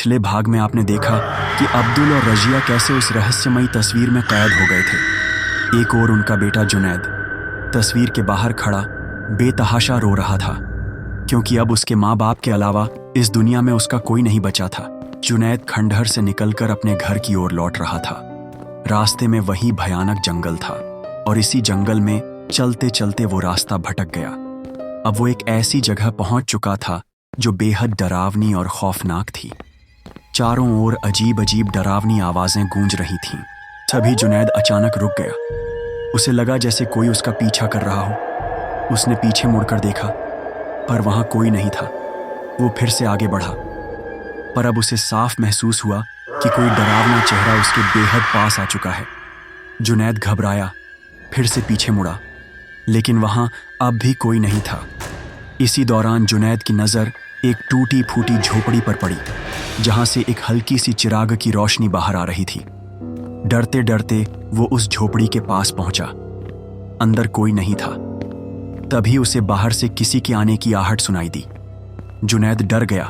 पिछले भाग में आपने देखा कि अब्दुल और रजिया कैसे उस रहस्यमयी तस्वीर में कैद हो गए थे। एक और उनका बेटा जुनैद तस्वीर के बाहर खड़ा बेतहाशा रो रहा था, क्योंकि अब उसके माँ बाप के अलावा इस दुनिया में उसका कोई नहीं बचा था। जुनैद खंडहर से निकलकर अपने घर की ओर लौट रहा था। रास्ते में वही भयानक जंगल था और इसी जंगल में चलते चलते वो रास्ता भटक गया। अब वो एक ऐसी जगह पहुंच चुका था जो बेहद डरावनी और खौफनाक थी। चारों ओर अजीब अजीब डरावनी आवाजें गूंज रही थीं। तभी जुनैद अचानक रुक गया। उसे लगा जैसे कोई उसका पीछा कर रहा हो। उसने पीछे मुड़कर देखा, पर वहां कोई नहीं था। वो फिर से आगे बढ़ा, पर अब उसे साफ महसूस हुआ कि कोई डरावना चेहरा उसके बेहद पास आ चुका है। जुनैद घबराया, फिर से पीछे मुड़ा, लेकिन वहां अब भी कोई नहीं था। इसी दौरान जुनैद की नज़र एक टूटी फूटी झोपड़ी पर पड़ी, जहां से एक हल्की सी चिराग की रोशनी बाहर आ रही थी। डरते डरते वो उस झोपड़ी के पास पहुंचा। अंदर कोई नहीं था। तभी उसे बाहर से किसी के आने की आहट सुनाई दी। जुनैद डर गया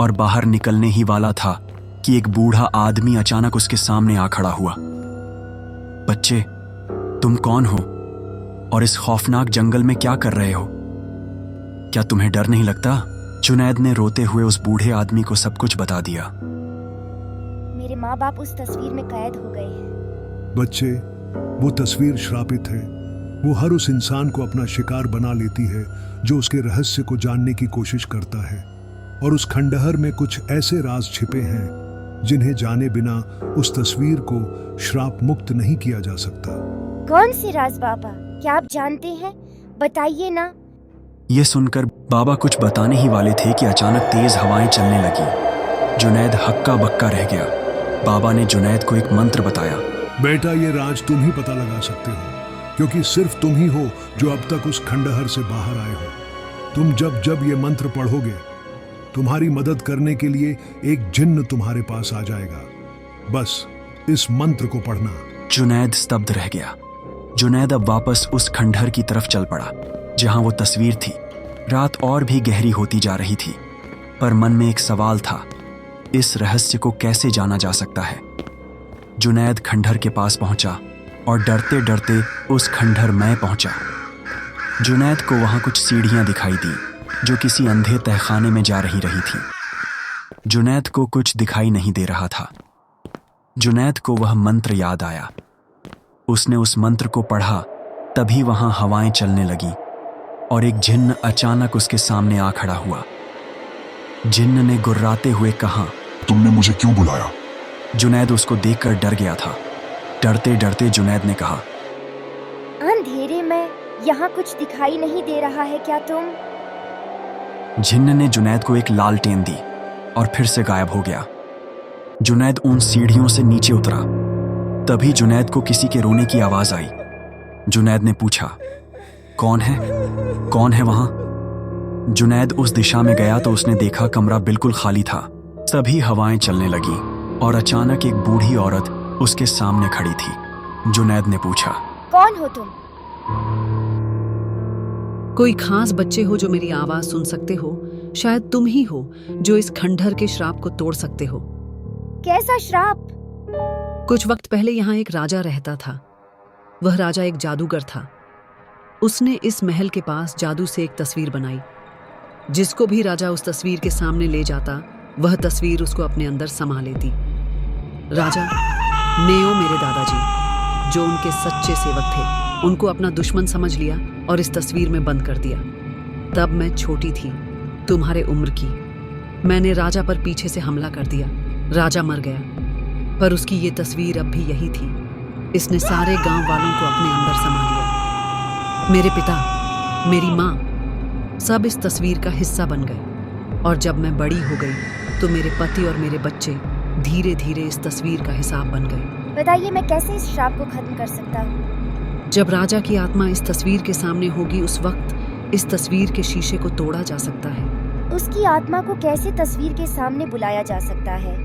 और बाहर निकलने ही वाला था कि एक बूढ़ा आदमी अचानक उसके सामने आ खड़ा हुआ। बच्चे, तुम कौन हो और इस खौफनाक जंगल में क्या कर रहे हो? क्या तुम्हें डर नहीं लगता? जुनैद ने रोते हुए उस बूढ़े आदमी को सब कुछ बता दिया। मेरे माँ बाप उस तस्वीर में कैद हो गए हैं। बच्चे, वो तस्वीर श्रापित है। वो हर उस इंसान को अपना शिकार बना लेती है जो उसके रहस्य को जानने की कोशिश करता है। और उस खंडहर में कुछ ऐसे राज छिपे हैं जिन्हें जाने बिना उस तस्वीर को श्राप मुक्त नहीं किया जा सकता। कौन से राज बाबा? क्या आप जानते हैं? बताइए ना। ये सुनकर बाबा कुछ बताने ही वाले थे कि अचानक तेज हवाएं चलने लगी। जुनैद हक्का बक्का रह गया। बाबा ने जुनैद को एक मंत्र बताया। बेटा, ये राज तुम ही पता लगा सकते हो, क्योंकि सिर्फ तुम ही हो जो अब तक उस खंडहर से बाहर आए हो। तुम जब जब ये मंत्र पढ़ोगे, तुम्हारी मदद करने के लिए एक जिन्न तुम्हारे पास आ जाएगा। बस इस मंत्र को पढ़ना। जुनैद स्तब्ध रह गया। जुनैद अब वापस उस खंडहर की तरफ चल पड़ा जहां वो तस्वीर थी। रात और भी गहरी होती जा रही थी, पर मन में एक सवाल था, इस रहस्य को कैसे जाना जा सकता है? जुनैद खंडहर के पास पहुंचा और डरते डरते उस खंडहर में पहुंचा। जुनैद को वहां कुछ सीढ़ियां दिखाई दी जो किसी अंधे तहखाने में जा रही थी। जुनैद को कुछ दिखाई नहीं दे रहा था। जुनैद को वह मंत्र याद आया। उसने उस मंत्र को पढ़ा। तभी वहां हवाएं चलने लगी और एक जिन्न अचानक उसके सामने आ खड़ा हुआ। जिन्न ने गुर्राते हुए कहा, तुमने मुझे क्यों बुलाया? जुनैद उसको देखकर डर गया था। डरते डरते जुनैद ने कहा, अंधेरे में यहाँ कुछ दिखाई नहीं दे रहा है क्या तुम? जिन्न ने जुनैद को एक लालटेन दी और फिर से गायब हो गया। जुनैद उन सीढ़ियों से नीचे उतरा। तभी जुनैद को किसी के रोने की आवाज आई। जुनैद ने पूछा, कौन है? कौन है वहां? जुनैद उस दिशा में गया तो उसने देखा कमरा बिल्कुल खाली था। तभी हवाएं चलने लगी और अचानक एक बूढ़ी औरत उसके सामने खड़ी थी। जुनैद ने पूछा, कौन हो तुम? कोई खास बच्चे हो जो मेरी आवाज सुन सकते हो? शायद तुम ही हो जो इस खंडहर के श्राप को तोड़ सकते हो। कैसा श्राप? कुछ वक्त पहले यहाँ एक राजा रहता था। वह राजा एक जादूगर था। उसने इस महल के पास जादू से एक तस्वीर बनाई। जिसको भी राजा उस तस्वीर के सामने ले जाता, वह तस्वीर उसको अपने अंदर समा लेती। राजा नेओ, मेरे दादाजी, जो उनके सच्चे सेवक थे, उनको अपना दुश्मन समझ लिया और इस तस्वीर में बंद कर दिया। तब मैं छोटी थी, तुम्हारे उम्र की। मैंने राजा पर पीछे से हमला कर दिया। राजा मर गया, पर उसकी ये तस्वीर अब भी यही थी। इसने सारे गांव वालों को अपने अंदर समा लिया। मेरे पिता, मेरी माँ, सब इस तस्वीर का हिस्सा बन गए। और जब मैं बड़ी हो गई तो मेरे पति और मेरे बच्चे धीरे धीरे इस तस्वीर का हिसाब बन गए। बताइए, मैं कैसे इस श्राप को खत्म कर सकता हूँ? जब राजा की आत्मा इस तस्वीर के सामने होगी, उस वक्त इस तस्वीर के शीशे को तोड़ा जा सकता है। उसकी आत्मा को कैसे तस्वीर के सामने बुलाया जा सकता है?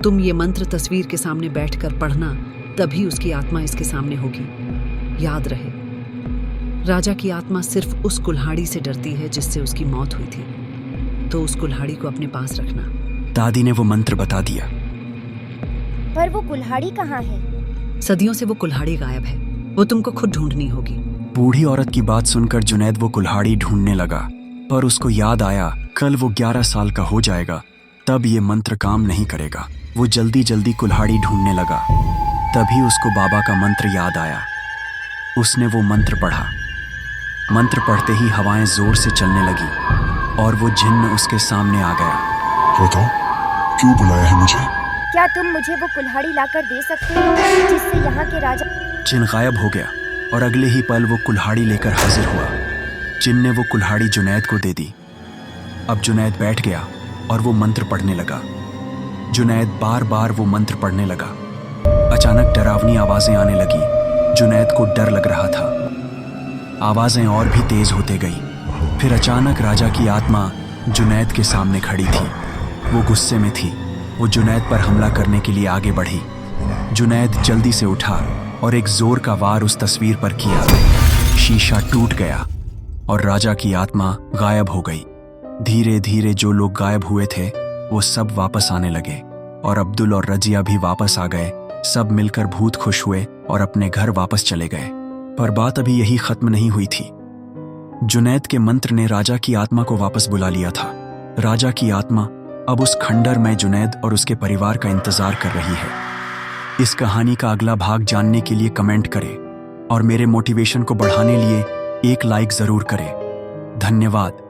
तुम ये मंत्र तस्वीर के सामने बैठकर पढ़ना, तभी उसकी आत्मा इसके सामने होगी। याद रहे, राजा की आत्मा सिर्फ उस कुल्हाड़ी से डरती है जिससे उसकी मौत हुई थी। तो उस कुल्हाड़ी को अपने पास रखना। दादी ने वो मंत्र बता दिया। पर वो कुल्हाड़ी कहाँ है? सदियों से वो कुल्हाड़ी गायब है, वो तुमको खुद ढूंढनी होगी। बूढ़ी औरत की बात सुनकर जुनैद वो कुल्हाड़ी ढूंढने लगा, पर उसको याद आया कल वो 11 साल का हो जाएगा, तब ये मंत्र काम नहीं करेगा। वो जल्दी जल्दी कुल्हाड़ी ढूंढने लगा। तभी उसको बाबा का मंत्र याद आया। उसने वो मंत्र पढ़ा। मंत्र पढ़ते ही हवाएं जोर से चलने लगी और वो जिन्न उसके सामने आ गया। बताओ, क्यों बुलाया है मुझे? क्या तुम मुझे वो कुल्हाड़ी लाकर दे सकते हो जिससे यहाँ के राजा? जिन गायब हो गया और अगले ही पल वो कुल्हाड़ी लेकर हाजिर हुआ। जिन ने वो कुल्हाड़ी जुनैद को दे दी। अब जुनैद बैठ गया और वो मंत्र पढ़ने लगा। जुनैद बार बार वो मंत्र पढ़ने लगा। अचानक डरावनी आवाजें आने लगी। जुनैद को डर लग रहा था। आवाजें और भी तेज होते गई। फिर अचानक राजा की आत्मा जुनैद के सामने खड़ी थी। वो गुस्से में थी। वो जुनैद पर हमला करने के लिए आगे बढ़ी। जुनैद जल्दी से उठा और एक जोर का वार उस तस्वीर पर किया। शीशा टूट गया और राजा की आत्मा गायब हो गई। धीरे धीरे जो लोग गायब हुए थे वो सब वापस आने लगे और अब्दुल और रजिया भी वापस आ गए। सब मिलकर भूत खुश हुए और अपने घर वापस चले गए। पर बात अभी यही खत्म नहीं हुई थी। जुनैद के मंत्र ने राजा की आत्मा को वापस बुला लिया था। राजा की आत्मा अब उस खंडर में जुनैद और उसके परिवार का इंतजार कर रही है। इस कहानी का अगला भाग जानने के लिए कमेंट करें और मेरे मोटिवेशन को बढ़ाने लिए एक लाइक जरूर करें। धन्यवाद।